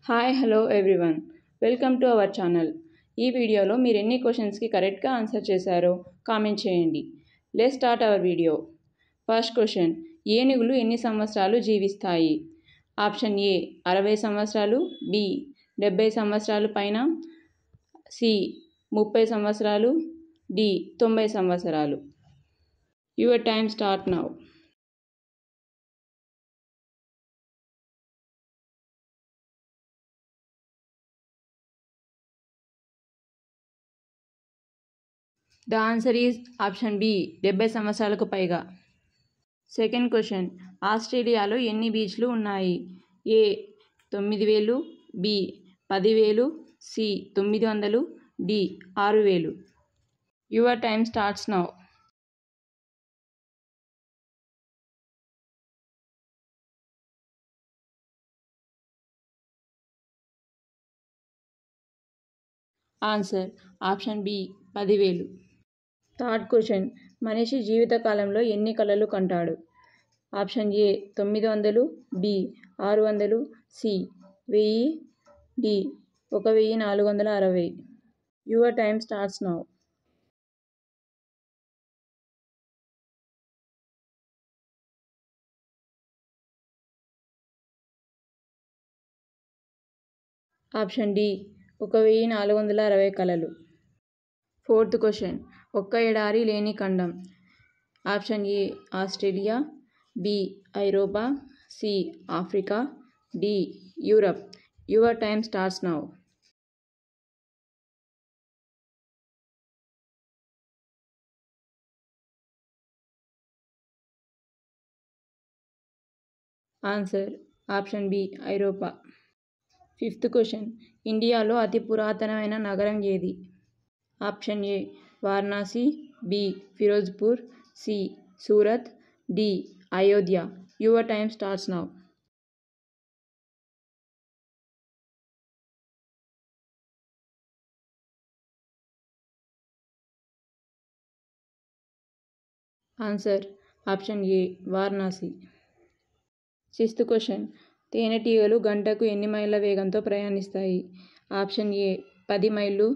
Hi hello everyone, welcome to our channel. ఈ వీడియోలో మీరు ఎన్ని క్వశ్చన్స్కి కరెక్ట్గా ఆన్సర్ చేశారో కామెంట్ చేయండి. Let's start our video. First question, ఏనుగులు ఎన్ని సంవత్సరాలు జీవిస్తాయి? ఆప్షన్ ఏ 60 సంవత్సరాలు, బి 70 సంవత్సరాలు పైన, సి 30 సంవత్సరాలు, డి 90 సంవత్సరాలు. Your time start now. The answer is option B 70 సంవత్సరాలకు పైగా. సెకండ్ క్వశ్చన్, ఆస్ట్రేలియాలో ఎన్ని బీచ్లు ఉన్నాయి? A 9000, B 10,000, C 900, D 6,000. Your time starts now. Answer option B 10,000. Third question, మనిషి జీవితకాలంలో ఎన్ని కలలు కంటాడు? Option A 900, B 600, C 1000, D 1460. Your time starts now. Option D 1460 కలలు. ఫోర్త్ క్వశ్చన్, ఒక్క ఎడారి లేని ఖండం? ఆప్షన్ ఏ ఆస్ట్రేలియా, బి ఐరోపా, C Africa, D Europe. Your time starts now. Answer option B ఐరోపా. ఫిఫ్త్ క్వశ్చన్, ఇండియాలో అతి పురాతనమైన నగరం ఏది? Option A Varanasi, B Firozpur, C Surat, D Ayodhya. Your time starts now. Answer option A Varanasi. Sixth question, తేనెటీగలు గంటకు ఎన్ని మైళ్ళ వేగంతో ప్రయాణిస్తాయి? ఆప్షన్ ఏ 10 మైళ్ళు,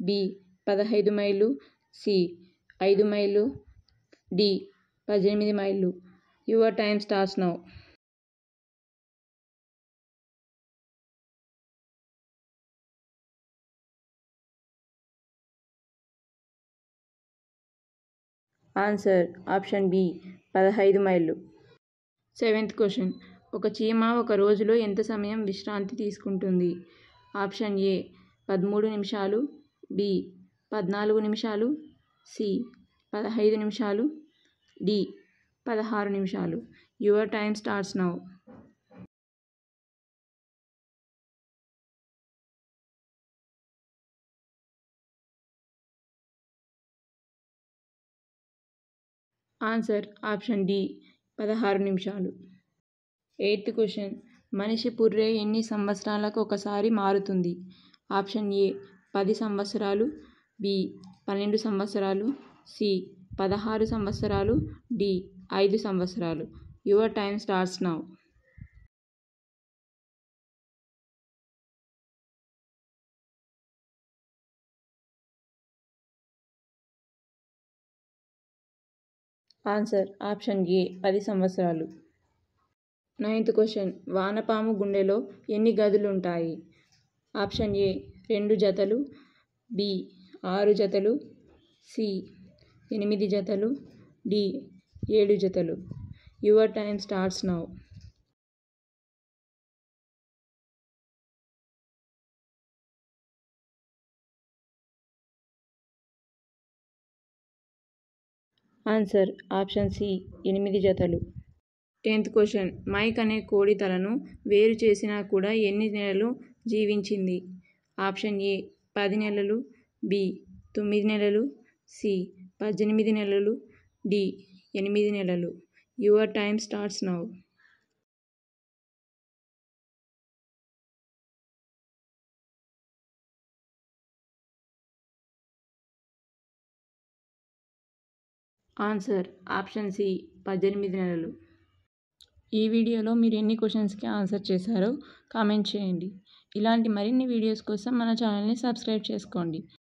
బి 15 మైళ్ళు, సి 5 మైళ్ళు, డి 18 మైళ్ళు. Your time starts now. Answer option B 15 మైళ్ళు. సెవెంత్ క్వశ్చన్, ఒక చీమ ఒక రోజులో ఎంత సమయం విశ్రాంతి తీసుకుంటుంది? ఆప్షన్ ఏ 13 నిమిషాలు, బి 14 నిమిషాలు, సి 15 నిమిషాలు, డి 16 నిమిషాలు. Your time starts now. Answer option D 16 నిమిషాలు. ఎయిత్ క్వశ్చన్, మనిషి పుర్రె ఎన్ని సంవత్సరాలకు ఒకసారి మారుతుంది? ఆప్షన్ ఏ 10 సంవత్సరాలు, బి 12 సంవత్సరాలు, సి 16 సంవత్సరాలు, డి 5 సంవత్సరాలు. Your time starts now. Answer option ఏ 10 సంవత్సరాలు. నైన్త్ క్వశ్చన్, వానపాము గుండెలో ఎన్ని గదులుంటాయి? ఆప్షన్ ఏ 2 జతలు, బి 6 జతలు, సి 8 జతలు, డి 7 జతలు. Your time starts now. Answer option C 8 జతలు. 10th క్వశ్చన్, మైక్ అనే కోడి తలను వేరు చేసినా కూడా ఎన్ని నెలలు జీవించింది? ఆప్షన్ ఏ 10 నెలలు, బి 9 నెలలు, సి 18 నెలలు, డి 8 నెలలు. Your time starts now. Answer option C 18 నెలలు. ఈ వీడియోలో మీరు ఎన్ని క్వశ్చన్స్కి ఆన్సర్ చేశారో కామెంట్ చేయండి. ఇలాంటి మరిన్ని వీడియోస్ కోసం మన ఛానల్ని సబ్స్క్రైబ్ చేసుకోండి.